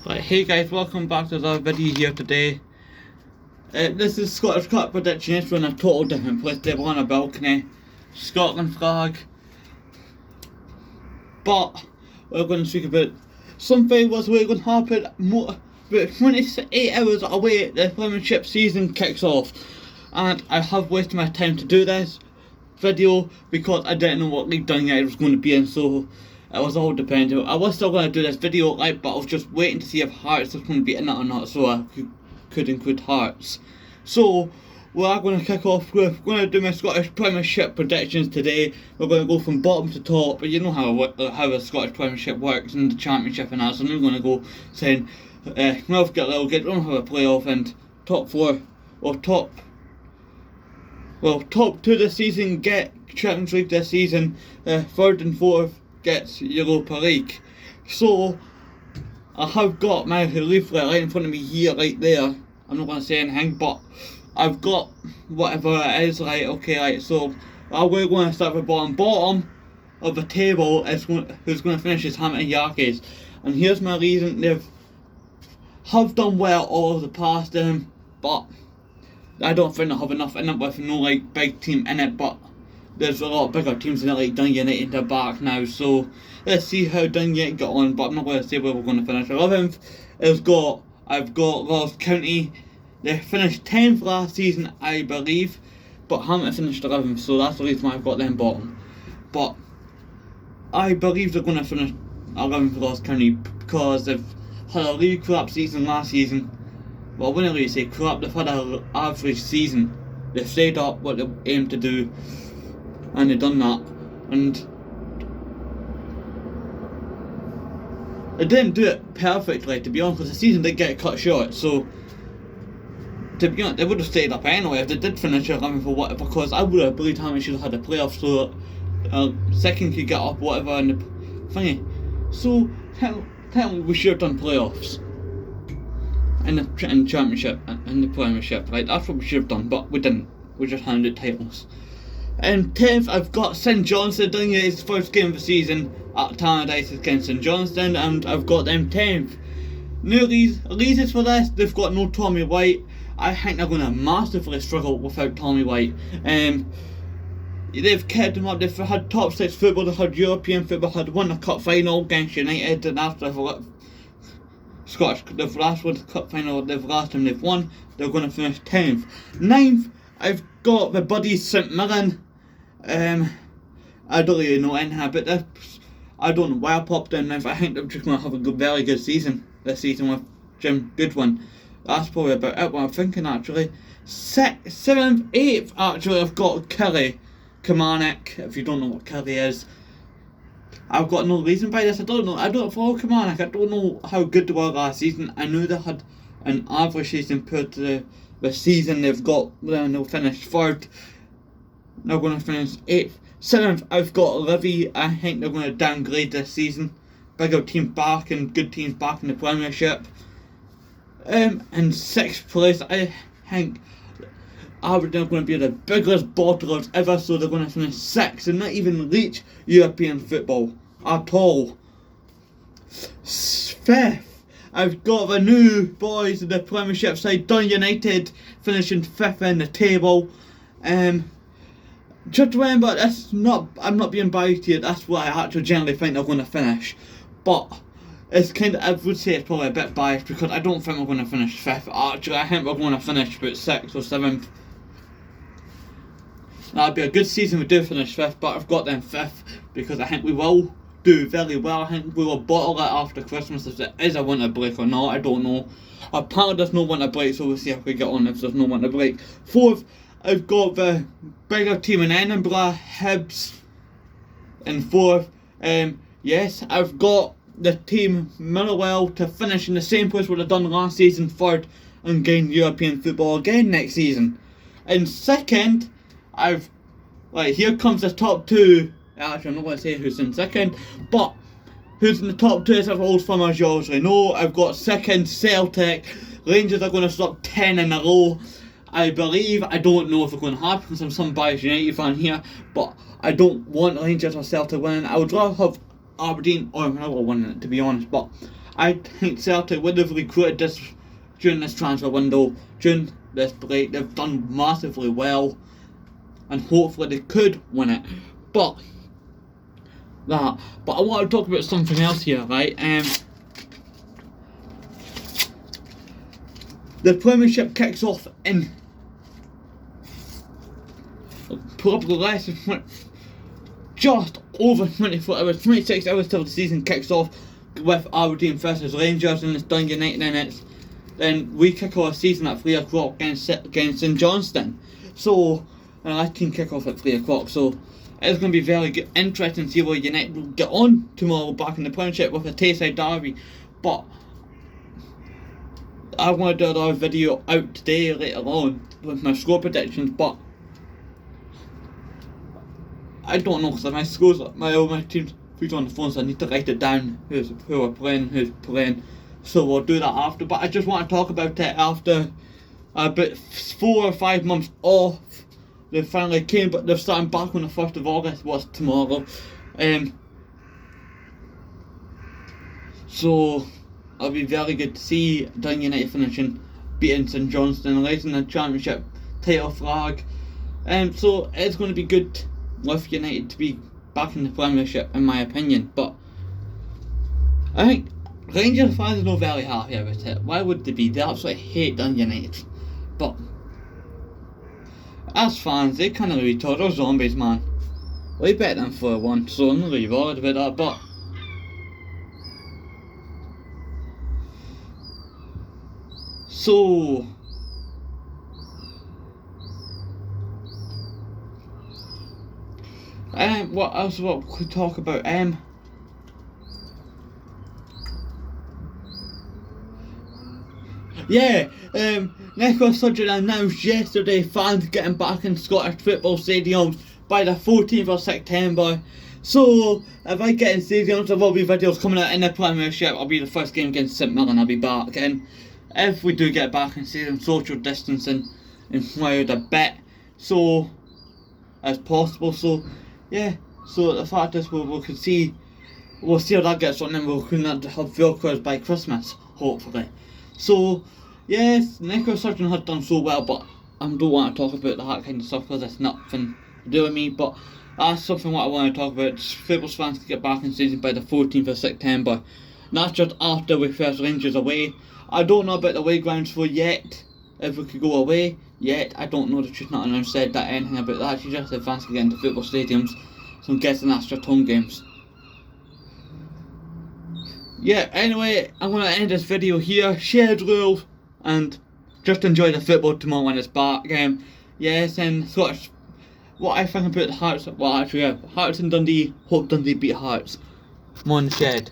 Right, hey guys, welcome back to the video here today. This is Scottish Cup prediction. It's in a total different place. They were on a balcony, Scotland flag. But we're going to speak about something was going to happen about 28 hours away. The premiership season kicks off, and I have wasted my time to do this video because I didn't know what League Dynamite was going to be in, so it was all dependent. I was still going to do this video, but I was just waiting to see if Hearts was going to be in it or not, so I could include Hearts. So we are going to kick off with, we're going to do my Scottish Premiership predictions today. We're going to go from bottom to top, but you know how the Scottish Premiership works and the Championship and that, so I'm going to go saying, we'll get a little get, we don't have a playoff, and top 4, or top 2 this season get Champions League this season, 3rd and 4th gets Europa League. So I have got my leaflet right in front of me here, right there. I'm not going to say anything, but I've got whatever it is, right? Okay, right. So we're going to start with bottom of the table is who's going to finish is Hampton Yarkies, and here's my reason. They've done well all of the past, but I don't think they have enough in it with no big team in it, but there's a lot of bigger teams in it, like Dundee United, they're back now, so let's see how Dundee United get on, but I'm not going to say where we're going to finish. 11th I've got Ross County. They finished 10th last season, I believe, but Hampton finished 11th, so that's the reason why I've got them bottom. But I believe they're going to finish 11th for Ross County because they've had a really crap season last season. Well, I wouldn't really say crap, they've had an average season. They've stayed up what they aimed to do, and they've done that, and they didn't do it perfectly, to be honest, because the season did get cut short, so to be honest, they would have stayed up anyway if they did finish 11th or whatever, because I would have believed how many should have had a playoff, so second could get up whatever in the thingy. So technically we should have done playoffs in the championship and the premiership, right? That's what we should have done, but we didn't. We just handed titles. And 10th, I've got St Johnstone doing his first game of the season at Tannadice against St Johnstone, and I've got them 10th. New reasons for this, they've got no Tommy White. I think they're going to massively struggle without Tommy White. They've kept him up, they've had top 6 football, they've had European football, had won the cup final against United, and after they've last won the cup final, they've won, they're going to finish 10th. 9th, I've got the buddies St Mirren. I don't really know anything about this. I don't know why I popped in. I think they're just going to have a very good season this season with Jim Goodwin. That's probably about it, what I'm thinking actually. 7th, 8th, actually, I've got Kilmarnock. If you don't know what Kerry is, I've got no reason by this. I don't follow Kilmarnock. I don't know how good they were last season. I knew they had an average season compared to the season they've got. Then they'll finish 3rd. They're going to finish 8th. 7th, I've got Livy. I think they're going to downgrade this season. Bigger team back and good teams back in the Premiership. In 6th place, I think Aberdeen are going to be the biggest bottlers ever, so they're going to finish 6th and not even reach European football at all. 5th, I've got the new boys in the Premiership side, Dundee United, finishing 5th in the table. Just remember, I'm not being biased here, that's what I actually generally think they're going to finish. But it's I would say it's probably a bit biased because I don't think we're going to finish 5th. Actually, I think we're going to finish about 6th or 7th. That'd be a good season if we do finish 5th, but I've got them 5th because I think we will do very well. I think we will bottle it after Christmas if there is a winter break or not. I don't know. Apparently there's no winter break, so we'll see if we get on if there's no winter break. 4th, I've got the bigger team in Edinburgh, Hibs, in 4th. Yes, I've got the team Motherwell to finish in the same place where they've done last season, 3rd, and gain European football again next season. In 2nd, here comes the top 2. Actually, I'm not going to say who's in 2nd, but who's in the top 2 is old from as you already know. I've got 2nd, Celtic. Rangers are going to stop 10 in a row. I believe, I don't know if it's going to happen because I'm some biased United fan here, but I don't want Rangers or Celtic winning. I would rather have Aberdeen or another winning it, to be honest, but I think Celtic would have recruited this during this transfer window, during this break. They've done massively well, and hopefully they could win it. But I want to talk about something else here, right? The Premiership kicks off in probably less than just over 24 hours, 26 hours till the season kicks off, with Aberdeen versus Rangers, and it's Dundee United, and then we kick off the season at 3 o'clock against St Johnstone. So, and I can kick off at 3 o'clock, so it's going to be very good, interesting to see where United will get on tomorrow back in the Premiership with a Tayside derby. But I want to do another video out today later on with my score predictions, but I don't know, because my scores, my team's put on the phone, so I need to write it down, who are playing, who's playing, so we'll do that after. But I just want to talk about it after about 4 or 5 months off. They finally came, but they're starting back on the 1st of August, what's tomorrow. So it'll be very good to see Dundee United finishing, beating St Johnstone and raising the championship title flag. So it's going to be good with United to be back in the Premiership, in my opinion. But I think Rangers fans are not very happy about it. Why would they be? They absolutely hate Dundee United. But as fans, they kind of really thought they're zombies, man. We bet them for one, so I'm not really worried about that. But so what else? What we could talk about? Nicola Sturgeon announced yesterday fans getting back in Scottish football stadiums by the 14th of September. So if I get in stadiums, there will be videos coming out in the Premiership. I'll be the first game against St Mirren, I'll be back. And if we do get back in stadium, social distancing required a bit, so as possible. So yeah, so the fact is we'll see how that gets on, and we'll have Velcros by Christmas, hopefully. So yes, Nicola Sturgeon has done so well, but I don't want to talk about that kind of stuff because it's nothing to do with me. But that's something what I want to talk about. Football fans can get back in season by the 14th of September. And that's just after we face Rangers away. I don't know about the away grounds for yet. If we could go away yet, I don't know. She's not announced said that anything about that. She just said fans can get into football stadiums. So I'm guessing that's just home games. Yeah, anyway, I'm going to end this video here. Share the rules and just enjoy the football tomorrow when it's back. Yes, and Scottish, what I think about the Hearts, well actually, Hearts and Dundee, hope Dundee beat Hearts. Come on, Shed.